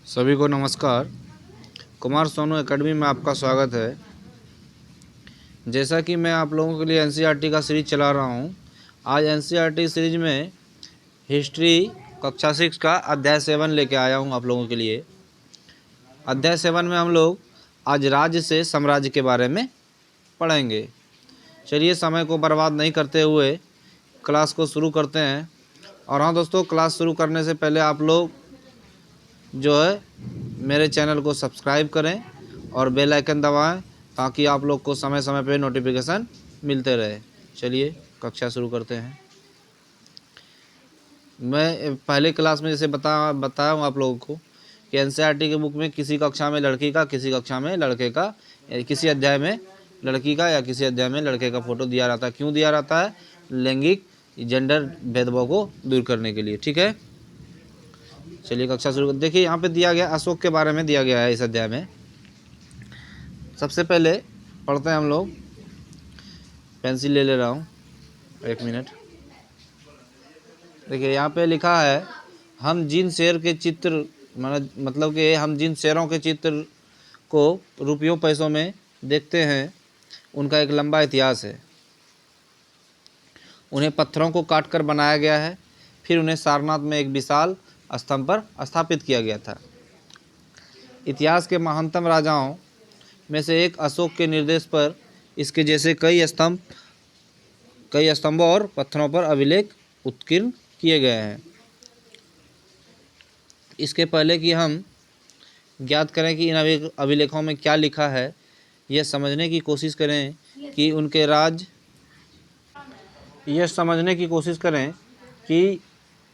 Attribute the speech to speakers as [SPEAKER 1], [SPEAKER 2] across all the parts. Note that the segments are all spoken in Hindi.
[SPEAKER 1] सभी को नमस्कार। कुमार सोनू एकेडमी में आपका स्वागत है। जैसा कि मैं आप लोगों के लिए एनसीईआरटी का सीरीज चला रहा हूं, आज एनसीईआरटी सीरीज में हिस्ट्री कक्षा 6 का अध्याय 7 लेके आया हूं आप लोगों के लिए। अध्याय 7 में हम लोग आज राज्य से साम्राज्य के बारे में पढ़ेंगे। चलिए समय को बर्बाद नहीं करते हुए क्लास को शुरू करते हैं। और हाँ दोस्तों, क्लास शुरू करने से पहले आप लोग जो है मेरे चैनल को सब्सक्राइब करें और बेल आइकन दबाएं ताकि आप लोग को समय समय पे नोटिफिकेशन मिलते रहे। चलिए कक्षा शुरू करते हैं। मैं पहले क्लास में जैसे बताया हूँ आप लोगों को कि एनसीईआरटी के बुक में किसी कक्षा में लड़की का, किसी कक्षा में लड़के का, किसी अध्याय में लड़की का या किसी अध्याय में लड़के का फ़ोटो दिया रहता है। क्यों दिया रहता है? लैंगिक जेंडर भेदभाव को दूर करने के लिए। ठीक है, चलिए कक्षा शुरू कर। देखिए यहाँ पे दिया गया अशोक के बारे में दिया गया है इस अध्याय में। सबसे पहले पढ़ते हैं हम लोग। पेंसिल ले रहा हूँ, एक मिनट। देखिए यहाँ पे लिखा है, हम जिन शेर के चित्र मतलब कि हम जिन शेरों के चित्र को रुपयों पैसों में देखते हैं उनका एक लंबा इतिहास है। उन्हें पत्थरों को काटकर बनाया गया है, फिर उन्हें सारनाथ में एक विशाल स्तंभ पर स्थापित किया गया था। इतिहास के महानतम राजाओं में से एक अशोक के निर्देश पर इसके जैसे कई स्तंभों और पत्थरों पर अभिलेख उत्कीर्ण किए गए हैं। इसके पहले कि हम ज्ञात करें कि इन अभिलेखों में क्या लिखा है, यह समझने की कोशिश करें कि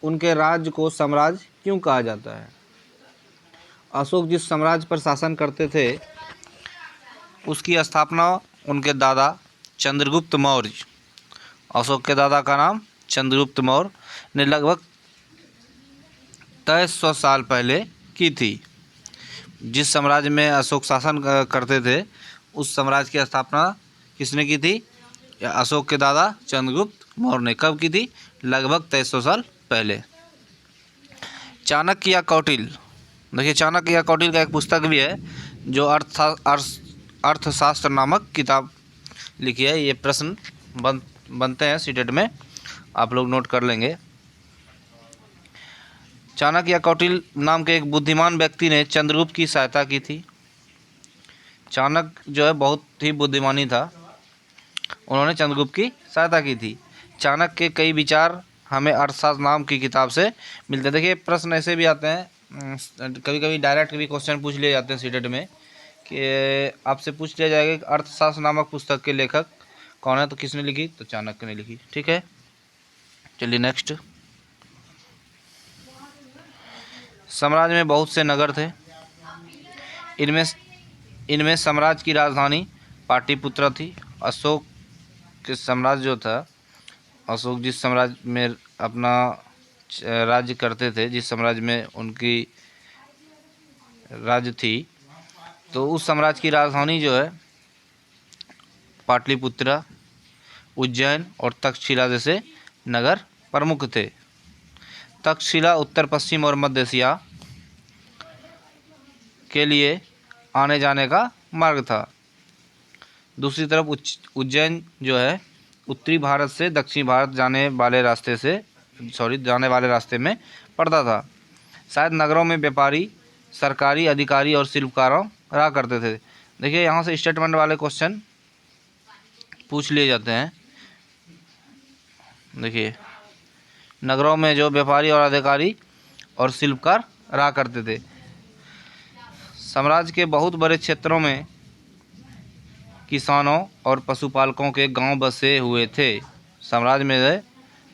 [SPEAKER 1] उनके राज्य को साम्राज्य क्यों कहा जाता है। अशोक जिस साम्राज्य पर शासन करते थे उसकी स्थापना उनके दादा चंद्रगुप्त मौर्य, अशोक के दादा का नाम चंद्रगुप्त मौर्य ने लगभग 2300 साल पहले की थी। जिस साम्राज्य में अशोक शासन करते थे उस साम्राज्य की स्थापना किसने की थी? अशोक के दादा चंद्रगुप्त मौर्य ने। कब की थी? लगभग 2300 साल पहले। चाणक्य या कौटिल्य। देखिए चाणक्य या कौटिल्य का एक पुस्तक भी है जो अर्थशास्त्र नामक किताब लिखी है। ये प्रश्न बनते हैं सीटेट में, आप लोग नोट कर लेंगे। चाणक्य या कौटिल्य नाम के एक बुद्धिमान व्यक्ति ने चंद्रगुप्त की सहायता की थी। चाणक्य जो है बहुत ही बुद्धिमानी था, उन्होंने चंद्रगुप्त की सहायता की थी। चाणक्य के कई विचार हमें अर्थशास्त्र नाम की किताब से मिलते हैं। देखिए प्रश्न ऐसे भी आते हैं, कभी कभी डायरेक्ट भी क्वेश्चन पूछ लिए जाते हैं सीटेट में कि आपसे पूछ लिया जाएगा कि अर्थशास्त्र नामक पुस्तक के लेखक कौन है, तो किसने लिखी? तो चाणक्य ने लिखी। ठीक है, चलिए नेक्स्ट। साम्राज्य में बहुत से नगर थे। इनमें साम्राज्य की राजधानी पाटलिपुत्र थी। अशोक के साम्राज्य जो था, अशोक जिस साम्राज्य में अपना राज्य करते थे, जिस साम्राज्य में उनकी राज्य थी, तो उस साम्राज्य की राजधानी जो है पाटलिपुत्र, उज्जैन और तक्षशिला जैसे नगर प्रमुख थे। तक्षशिला उत्तर पश्चिम और मध्य एशिया के लिए आने जाने का मार्ग था। दूसरी तरफ उज्जैन जो है उत्तरी भारत से दक्षिणी भारत जाने वाले रास्ते में पड़ता था। शायद नगरों में व्यापारी, सरकारी अधिकारी और शिल्पकारों रहा करते थे। देखिए यहाँ से स्टेटमेंट वाले क्वेश्चन पूछ लिए जाते हैं। देखिए नगरों में जो व्यापारी और अधिकारी और शिल्पकार रहा करते थे। साम्राज्य के बहुत बड़े क्षेत्रों में किसानों और पशुपालकों के गांव बसे हुए थे। साम्राज्य में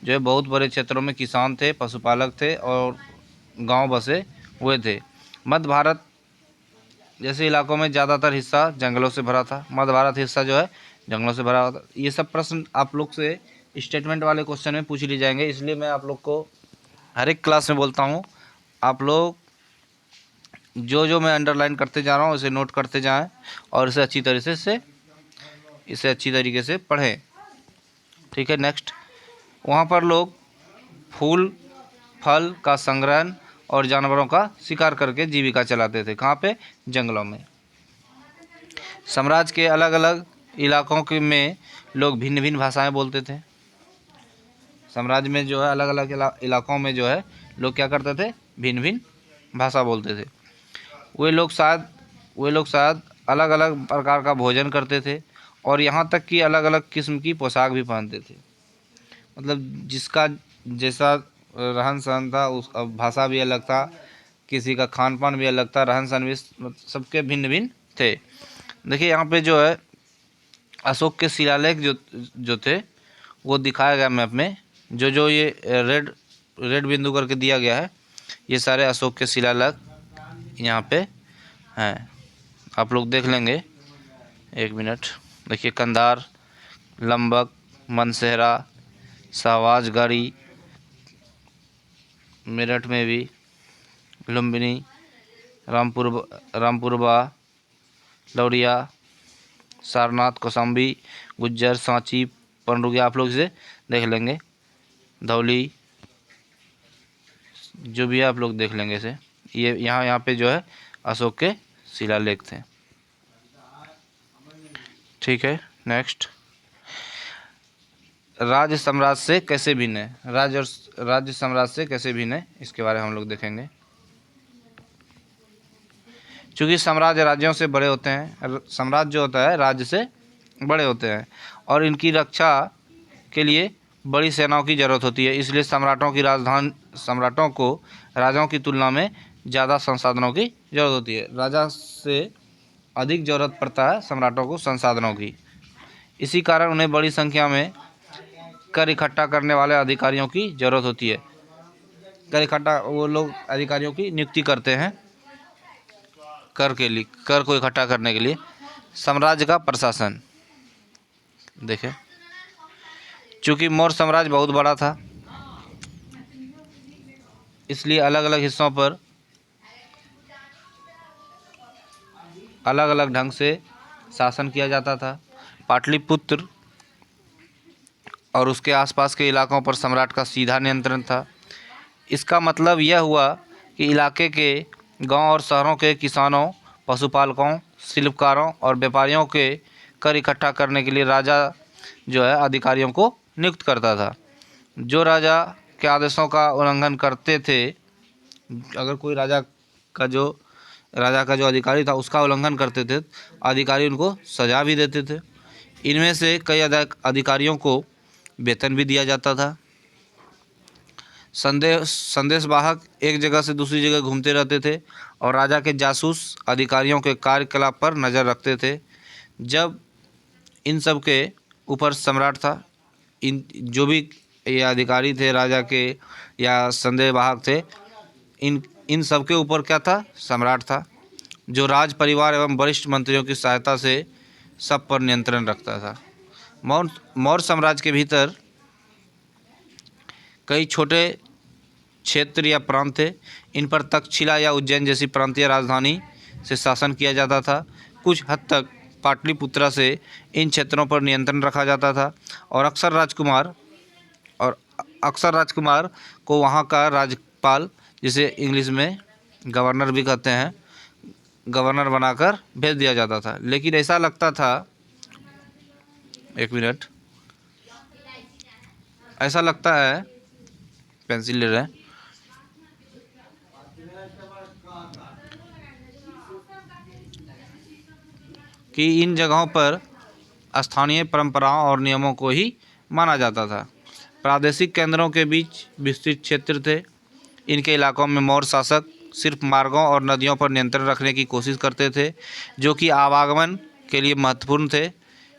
[SPEAKER 1] जो है बहुत बड़े क्षेत्रों में किसान थे, पशुपालक थे और गांव बसे हुए थे। मध्य भारत जैसे इलाकों में ज़्यादातर हिस्सा जंगलों से भरा था। मध्य भारत हिस्सा जो है जंगलों से भरा हुआ था। ये सब प्रश्न आप लोग से स्टेटमेंट वाले क्वेश्चन में पूछ लिए जाएंगे, इसलिए मैं आप लोग को हर एक क्लास में बोलता हूँ, आप लोग जो जो मैं अंडरलाइन करते जा रहा हूँ उसे नोट करते जाएं और इसे अच्छी तरीके से पढ़ें। ठीक है, नेक्स्ट। वहाँ पर लोग फूल फल का संग्रहण और जानवरों का शिकार करके जीविका चलाते थे। कहाँ पे? जंगलों में। साम्राज्य के अलग अलग इलाकों के में लोग भिन्न भिन्न भाषाएं बोलते थे। साम्राज्य में जो है अलग अलग इलाकों में जो है लोग क्या करते थे? भिन्न भिन्न भाषा बोलते थे। वे लोग शायद अलग अलग प्रकार का भोजन करते थे और यहाँ तक कि अलग अलग किस्म की पोशाक भी पहनते थे। मतलब जिसका जैसा रहन सहन था, उस भाषा भी अलग था, किसी का खान पान भी अलग था, रहन सहन भी सबके भिन्न भिन्न थे। देखिए यहाँ पे जो है अशोक के शिलालेख जो थे वो दिखाया गया मैप में। जो ये रेड बिंदु करके दिया गया है, ये सारे अशोक के शिलालेख यहाँ पे हैं। आप लोग देख लेंगे। एक मिनट। देखिए कंधार, लंबक, मनसेहरा, शाहबाजगढ़ी, मेरठ में भी, लुम्बिनी, रामपुरबा, लौरिया, सारनाथ, कौशाम्बी, गुज्जर, सांची, पंडुगिया, आप लोग इसे देख लेंगे। धौली, जो भी है आप लोग देख लेंगे इसे। ये यहाँ पे जो है अशोक के शिलालेख थे। ठीक है, नेक्स्ट। राज्य साम्राज्य से कैसे भिन्न है? राज्य साम्राज्य से कैसे भिन्न है, इसके बारे में हम लोग देखेंगे। चूँकि साम्राज्य राज्यों से बड़े होते हैं, साम्राज्य जो होता है राज्य से बड़े होते हैं और इनकी रक्षा के लिए बड़ी सेनाओं की ज़रूरत होती है, इसलिए सम्राटों को राजाओं की तुलना में ज़्यादा संसाधनों की ज़रूरत होती है। राजा से अधिक ज़रूरत पड़ता है सम्राटों को संसाधनों की। इसी कारण उन्हें बड़ी संख्या में कर इकट्ठा करने वाले अधिकारियों की ज़रूरत होती है। वो लोग अधिकारियों की नियुक्ति करते हैं कर को इकट्ठा करने के लिए। साम्राज्य का प्रशासन देखें। चूँकि मौर्य साम्राज्य बहुत बड़ा था, इसलिए अलग अलग हिस्सों पर अलग अलग ढंग से शासन किया जाता था। पाटलिपुत्र और उसके आसपास के इलाकों पर सम्राट का सीधा नियंत्रण था। इसका मतलब यह हुआ कि इलाके के गांव और शहरों के किसानों, पशुपालकों, शिल्पकारों और व्यापारियों के कर इकट्ठा करने के लिए राजा जो है अधिकारियों को नियुक्त करता था। जो राजा के आदेशों का उल्लंघन करते थे, अगर कोई राजा का जो अधिकारी था उसका उल्लंघन करते थे, अधिकारी उनको सजा भी देते थे। इनमें से कई अधिकारियों को वेतन भी दिया जाता था। संदेशवाहक एक जगह से दूसरी जगह घूमते रहते थे और राजा के जासूस अधिकारियों के कार्यकलाप पर नज़र रखते थे। जब इन सब के ऊपर सम्राट था, इन जो भी ये अधिकारी थे राजा के या संदेशवाहक थे, इन सब के ऊपर क्या था? सम्राट था, जो राज परिवार एवं वरिष्ठ मंत्रियों की सहायता से सब पर नियंत्रण रखता था। मौर्य साम्राज्य के भीतर कई छोटे क्षेत्र या प्रांत थे। इन पर तक्षशिला या उज्जैन जैसी प्रांतीय राजधानी से शासन किया जाता था। कुछ हद तक पाटलिपुत्रा से इन क्षेत्रों पर नियंत्रण रखा जाता था और अक्सर राजकुमार को वहाँ का राज्यपाल, जिसे इंग्लिश में गवर्नर भी कहते हैं, गवर्नर बनाकर भेज दिया जाता था। लेकिन ऐसा लगता था, एक मिनट, ऐसा लगता है, पेंसिल ले रहे हैं, कि इन जगहों पर स्थानीय परंपराओं और नियमों को ही माना जाता था। प्रादेशिक केंद्रों के बीच विस्तृत क्षेत्र थे। इनके इलाकों में मौर्य शासक सिर्फ मार्गों और नदियों पर नियंत्रण रखने की कोशिश करते थे, जो कि आवागमन के लिए महत्वपूर्ण थे।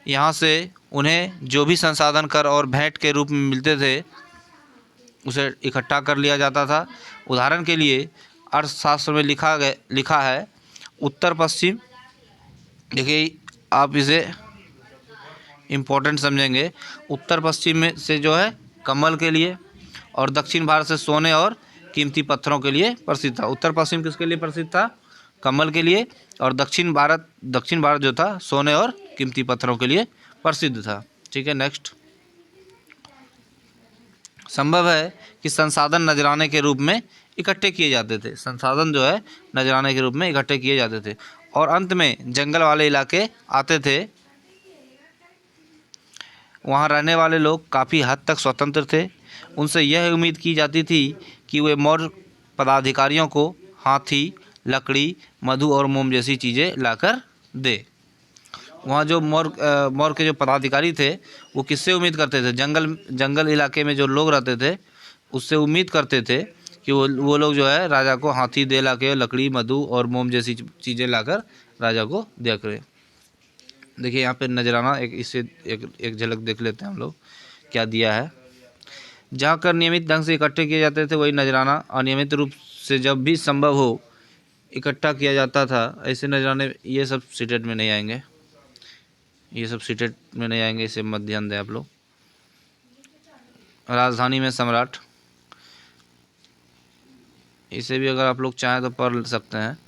[SPEAKER 1] यहाँ से उन्हें जो भी संसाधन कर और भेंट के रूप में मिलते थे, उसे इकट्ठा कर लिया जाता था। उदाहरण के लिए अर्थशास्त्र में लिखा है उत्तर पश्चिम, देखिए आप इसे इम्पोर्टेंट समझेंगे। उत्तर पश्चिम में से जो है कमल के लिए और दक्षिण भारत से सोने और कीमती पत्थरों के लिए प्रसिद्ध था। उत्तर पश्चिम किसके लिए प्रसिद्ध था? कमल के लिए। और दक्षिण भारत जो था सोने और कीमती पत्थरों के लिए प्रसिद्ध था। ठीक है, नेक्स्ट। संभव है कि संसाधन नजराने के रूप में इकट्ठे किए जाते थे, संसाधन जो है नजराने के रूप में इकट्ठे किए जाते थे। और अंत में जंगल वाले इलाके आते थे। वहाँ रहने वाले लोग काफ़ी हद तक स्वतंत्र थे। उनसे यह उम्मीद की जाती थी कि वे मौर्य पदाधिकारियों को हाथी, लकड़ी, मधु और मोम जैसी चीज़ें लाकर दे। वहाँ जो मौर्य के जो पदाधिकारी थे वो किससे उम्मीद करते थे? जंगल इलाके में जो लोग रहते थे उससे उम्मीद करते थे कि वो लोग जो है राजा को हाथी दे ला के, लकड़ी, मधु और मोम जैसी चीज़ें लाकर राजा को दिया करें। देखिए यहाँ पे नजराना इससे एक झलक देख लेते हैं हम लोग क्या दिया है। जहाँ कर नियमित ढंग से इकट्ठे किए जाते थे वही नजराना अनियमित रूप से जब भी संभव हो इकट्ठा किया जाता था। ऐसे नजराने ये सब सीटेट में नहीं आएंगे, ये सब सीटेट में नहीं आएंगे, इसे मत ध्यान दें आप लोग। राजधानी में सम्राट, इसे भी अगर आप लोग चाहें तो पढ़ सकते हैं,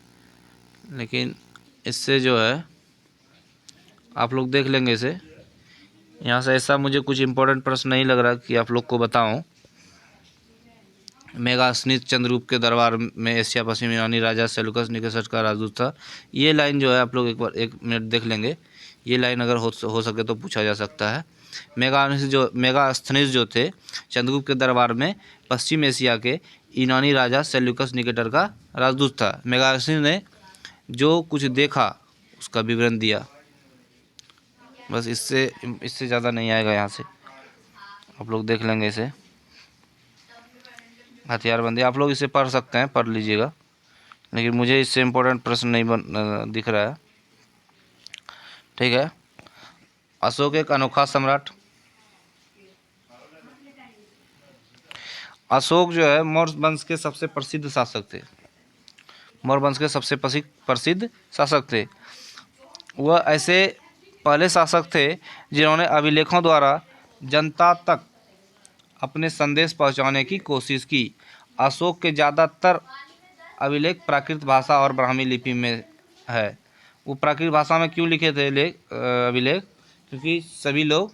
[SPEAKER 1] लेकिन इससे जो है आप लोग देख लेंगे इसे। यहाँ से ऐसा मुझे कुछ इम्पोर्टेंट प्रश्न नहीं लग रहा कि आप लोग को बताऊं। मेगास्थनीज चंद्रगुप्त के दरबार में एशिया पश्चिमी यूनानी राजा सेल्यूकस निकेटर का राजदूत था। ये लाइन जो है आप लोग एक मिनट देख लेंगे। ये लाइन अगर हो सके तो पूछा जा सकता है। मेगास्थनीज जो थे चंद्रगुप्त के दरबार में पश्चिम एशिया के यूनानी राजा सेल्यूकस निकेटर का राजदूत था। मेगास्थनीज ने जो कुछ देखा उसका विवरण दिया। बस इससे ज़्यादा नहीं आएगा। यहाँ से आप लोग देख लेंगे इसे। हथियारबंदी आप लोग इसे पढ़ सकते हैं, पढ़ लीजिएगा, लेकिन मुझे इससे इम्पोर्टेंट प्रश्न नहीं दिख रहा है। ठीक है। अशोक एक अनोखा सम्राट। अशोक जो है मौर्य वंश के सबसे प्रसिद्ध शासक थे। मौर्य वंश के सबसे प्रसिद्ध शासक थे। वह ऐसे पहले शासक थे जिन्होंने अभिलेखों द्वारा जनता तक अपने संदेश पहुंचाने की कोशिश की। अशोक के ज़्यादातर अभिलेख प्राकृत भाषा और ब्राह्मी लिपि में है। वो प्राकृत भाषा में क्यों लिखे थे अभिलेख? क्योंकि सभी लोग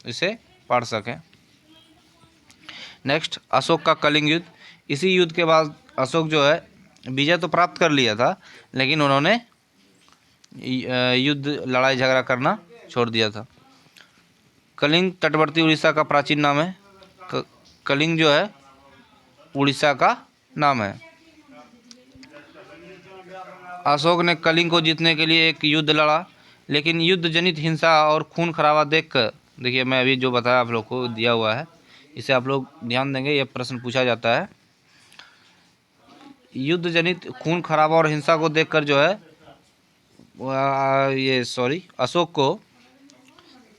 [SPEAKER 1] इसे पढ़ सकें। नेक्स्ट, अशोक का कलिंग युद्ध। इसी युद्ध के बाद अशोक जो है विजय तो प्राप्त कर लिया था, लेकिन उन्होंने युद्ध लड़ाई झगड़ा करना छोड़ दिया था। कलिंग तटवर्ती उड़ीसा का प्राचीन नाम है। कलिंग जो है उड़ीसा का नाम है। अशोक ने कलिंग को जीतने के लिए एक युद्ध लड़ा, लेकिन युद्ध जनित हिंसा और खून खराबा देखकर, देखिए मैं अभी जो बताया आप लोग को दिया हुआ है, इसे आप लोग ध्यान देंगे, यह प्रश्न पूछा जाता है। युद्ध जनित खून खराबा और हिंसा को देखकर जो है अशोक को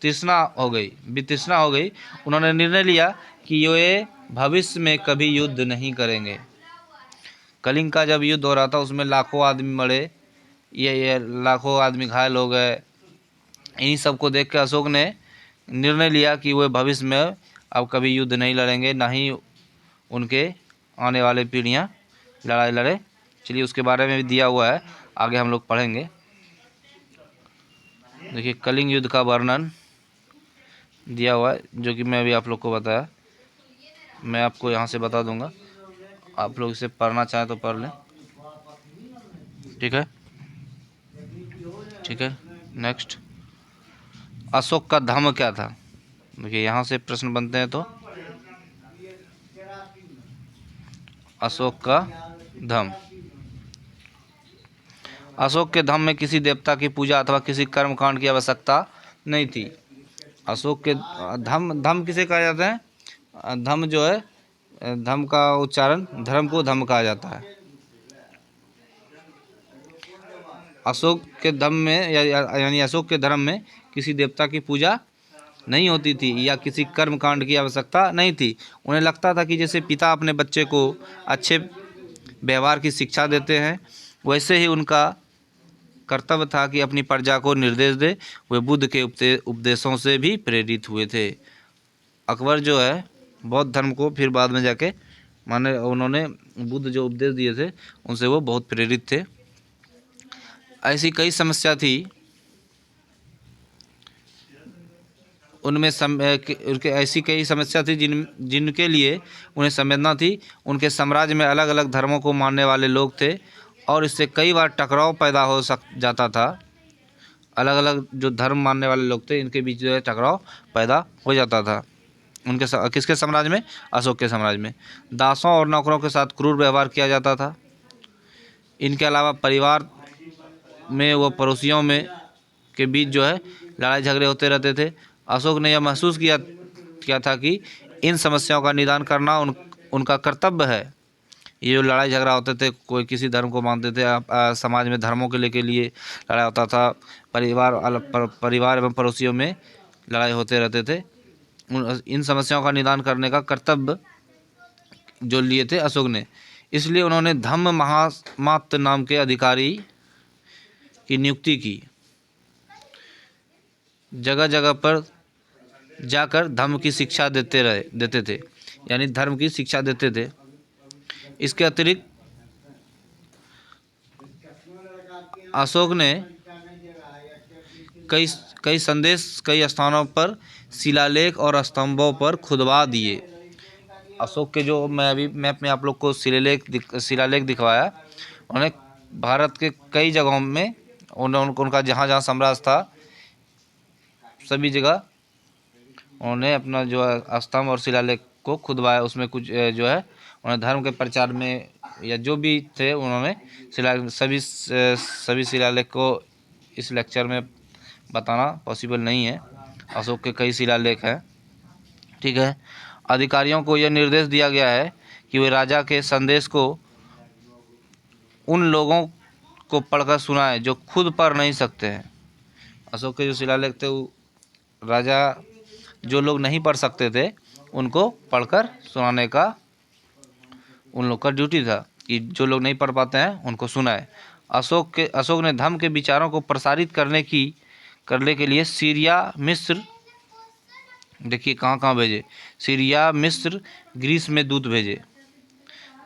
[SPEAKER 1] वितृष्णा हो गई। उन्होंने निर्णय लिया कि ये भविष्य में कभी युद्ध नहीं करेंगे। कलिंग का जब युद्ध हो रहा था उसमें लाखों आदमी मरे, ये लाखों आदमी घायल हो गए। इन्हीं सबको देख के अशोक ने निर्णय लिया कि वे भविष्य में अब कभी युद्ध नहीं लड़ेंगे, ना ही उनके आने वाले पीढ़ियाँ लड़ाई लड़े। चलिए उसके बारे में भी दिया हुआ है, आगे हम लोग पढ़ेंगे। देखिए कलिंग युद्ध का वर्णन दिया हुआ है, जो कि मैं अभी आप लोग को बताया। मैं आपको यहाँ से बता दूंगा, आप लोग इसे पढ़ना चाहें तो पढ़ लें। ठीक है, ठीक है। नेक्स्ट, अशोक का धर्म क्या था? देखिए यहाँ से प्रश्न बनते हैं। तो अशोक का धर्म, अशोक के धर्म में किसी देवता की पूजा अथवा किसी कर्मकांड की आवश्यकता नहीं थी। अशोक के धर्म किसे कहा जाता है? धर्म जो है, धर्म का उच्चारण धर्म को धर्म कहा जाता है। अशोक के धर्म में यानी अशोक के धर्म में किसी देवता की पूजा नहीं होती थी या किसी कर्म कांड की आवश्यकता नहीं थी। उन्हें लगता था कि जैसे पिता अपने बच्चे को अच्छे व्यवहार की शिक्षा देते हैं, वैसे ही उनका कर्तव्य था कि अपनी प्रजा को निर्देश दे। वे बुद्ध के उपदेशों से भी प्रेरित हुए थे। अकबर जो है बौद्ध धर्म को फिर बाद में जाके माने, उन्होंने बुद्ध जो उपदेश दिए थे उनसे वो बहुत प्रेरित थे। ऐसी कई समस्या थी उनमें उनके ऐसी कई समस्या थी जिनके लिए उन्हें संवेदना थी। उनके साम्राज्य में अलग अलग धर्मों को मानने वाले लोग थे और इससे कई बार टकराव पैदा हो जाता था। अलग अलग जो धर्म मानने वाले लोग थे, इनके बीच जो है टकराव पैदा हो जाता था। उनके किसके साम्राज्य में? अशोक के साम्राज्य में। दासों और नौकरों के साथ क्रूर व्यवहार किया जाता था। इनके अलावा परिवार में व पड़ोसियों में के बीच जो है लड़ाई झगड़े होते रहते थे। अशोक ने यह महसूस किया था कि इन समस्याओं का निदान करना उनका कर्तव्य है। ये जो लड़ाई झगड़ा होते थे, कोई किसी धर्म को मानते थे, समाज में धर्मों के लिए लड़ाई होता था, परिवार एवं पड़ोसियों में लड़ाई होते रहते थे। इन समस्याओं का निदान करने का कर्तव्य जो लिए थे अशोक ने, इसलिए उन्होंने धम्म महामात्य नाम के अधिकारी की नियुक्ति की। जगह जगह पर जाकर धर्म की शिक्षा देते थे, यानी धर्म की शिक्षा देते थे। इसके अतिरिक्त अशोक ने कई संदेश कई स्थानों पर शिलालेख और स्तंभों पर खुदवा दिए। अशोक के जो मैं अभी मैप में आप लोग को शिलालेख दिखवाया, उन्होंने भारत के कई जगहों में उनका जहाँ जहाँ साम्राज्य था सभी जगह उन्होंने अपना जो स्तंभ और शिलालेख को खुदवाया। उसमें कुछ जो है उन्होंने धर्म के प्रचार में या जो भी थे उन्होंने सभी शिलालेख को इस लेक्चर में बताना पॉसिबल नहीं है। अशोक के कई शिलालेख हैं, ठीक है। अधिकारियों को यह निर्देश दिया गया है कि वे राजा के संदेश को उन लोगों को पढ़कर सुनाएं जो खुद पढ़ नहीं सकते हैं। अशोक के जो शिलालेख थे वो राजा जो लोग नहीं पढ़ सकते थे उनको पढ़कर सुनाने का उन लोग का ड्यूटी था कि जो लोग नहीं पढ़ पाते हैं उनको सुनाए। अशोक ने धम्म के विचारों को प्रसारित करने के लिए सीरिया, मिस्र, देखिए कहाँ कहाँ भेजे, सीरिया, मिस्र, ग्रीस में दूत भेजे।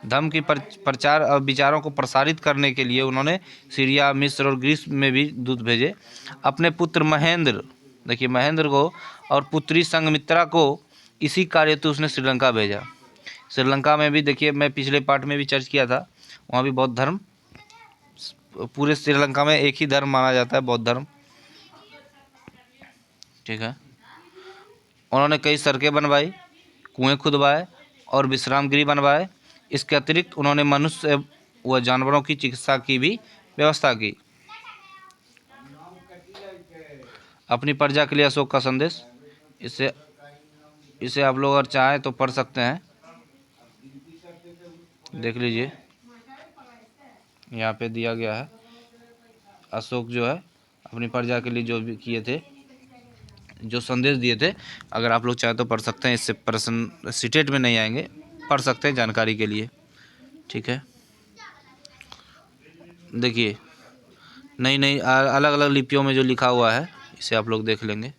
[SPEAKER 1] धम्म की प्रचार और विचारों को प्रसारित करने के लिए उन्होंने सीरिया, मिस्र और ग्रीस में भी दूत भेजे। अपने पुत्र महेंद्र, देखिए महेंद्र को, और पुत्री संघमित्रा को इसी कार्य हेतु उसने श्रीलंका भेजा। श्रीलंका में भी देखिए, मैं पिछले पार्ट में भी चर्च किया था, वहाँ भी बौद्ध धर्म, पूरे श्रीलंका में एक ही धर्म माना जाता है, बौद्ध धर्म, ठीक है। उन्होंने कई सड़कें बनवाई, कुएं खुदवाए और विश्राम गृह बनवाए। इसके अतिरिक्त उन्होंने मनुष्य व जानवरों की चिकित्सा की भी व्यवस्था की। अपनी प्रजा के लिए अशोक का संदेश, इसे आप लोग अगर चाहें तो पढ़ सकते हैं, देख लीजिए, यहाँ पे दिया गया है। अशोक जो है अपनी प्रजा के लिए जो भी किए थे, जो संदेश दिए थे, अगर आप लोग चाहें तो पढ़ सकते हैं। इससे प्रश्न सीटेट में नहीं आएंगे, पढ़ सकते हैं जानकारी के लिए, ठीक है। देखिए नई अलग अलग लिपियों में जो लिखा हुआ है इसे आप लोग देख लेंगे।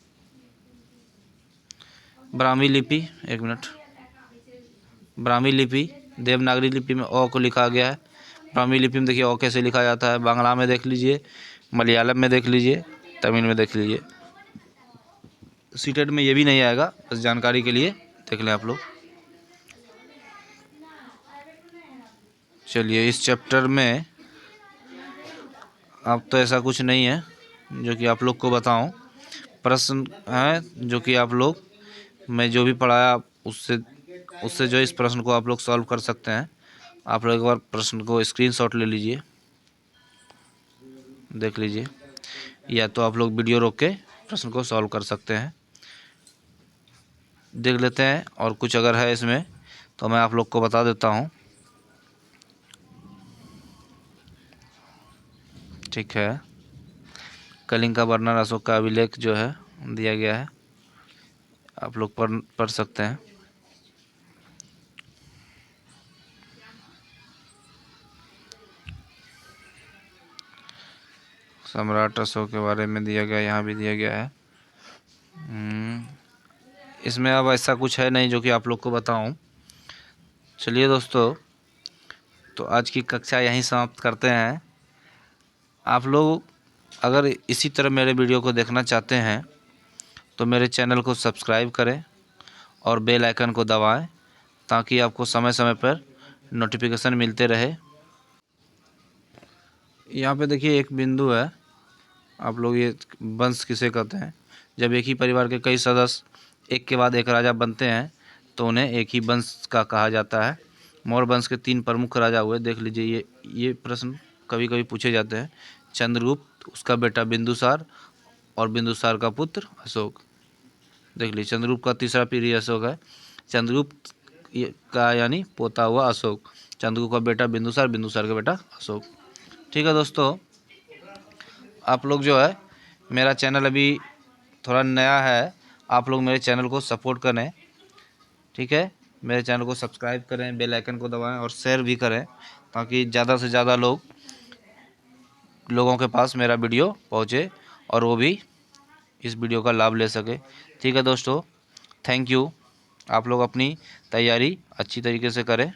[SPEAKER 1] ब्राह्मी लिपि, एक मिनट, ब्राह्मी लिपि देवनागरी लिपि में ओ को लिखा गया है। ब्राह्मी लिपि में देखिए ओ कैसे लिखा जाता है। बांग्ला में देख लीजिए, मलयालम में देख लीजिए, तमिल में देख लीजिए। सीटेट में ये भी नहीं आएगा, बस जानकारी के लिए देख लें आप लोग। चलिए, इस चैप्टर में अब तो ऐसा कुछ नहीं है जो कि आप लोग को बताऊं। प्रश्न है जो कि आप लोग, मैं जो भी पढ़ाया उससे जो इस प्रश्न को आप लोग सॉल्व कर सकते हैं। आप लोग एक बार प्रश्न को स्क्रीनशॉट ले लीजिए, देख लीजिए, या तो आप लोग वीडियो रोक के प्रश्न को सॉल्व कर सकते हैं। देख लेते हैं, और कुछ अगर है इसमें तो मैं आप लोग को बता देता हूँ, ठीक है। कलिंग का वर्णन, अशोक का अभिलेख जो है दिया गया है, आप लोग पढ़ सकते हैं। सम्राट अशोक के बारे में दिया गया, यहाँ भी दिया गया है। इसमें अब ऐसा कुछ है नहीं जो कि आप लोग को बताऊं। चलिए दोस्तों, तो आज की कक्षा यहीं समाप्त करते हैं। आप लोग अगर इसी तरह मेरे वीडियो को देखना चाहते हैं तो मेरे चैनल को सब्सक्राइब करें और बेल आइकन को दबाएं ताकि आपको समय समय पर नोटिफिकेशन मिलते रहे। यहाँ पे देखिए एक बिंदु है, आप लोग ये वंश किसे कहते हैं? जब एक ही परिवार के कई सदस्य एक के बाद एक राजा बनते हैं तो उन्हें एक ही वंश का कहा जाता है। मौर्य वंश के 3 प्रमुख राजा हुए, देख लीजिए। ये प्रश्न कभी कभी पूछे जाते हैं। चंद्रगुप्त, उसका बेटा बिंदुसार और बिंदुसार का पुत्र अशोक। देख लीजिए, चंद्रगुप्त का तीसरा पीढ़ी अशोक है। चंद्रगुप्त का यानी पोता हुआ अशोक, चंद्रगुप्त का बेटा बिंदुसार, बिंदुसार का बेटा अशोक। ठीक है दोस्तों, आप लोग जो है, मेरा चैनल अभी थोड़ा नया है, आप लोग मेरे चैनल को सपोर्ट करें। ठीक है, मेरे चैनल को सब्सक्राइब करें, बेल आइकन को दबाएं और शेयर भी करें ताकि ज़्यादा से ज़्यादा लोगों के पास मेरा वीडियो पहुंचे और वो भी इस वीडियो का लाभ ले सके। ठीक है दोस्तों, थैंक यू। आप लोग अपनी तैयारी अच्छी तरीके से करें।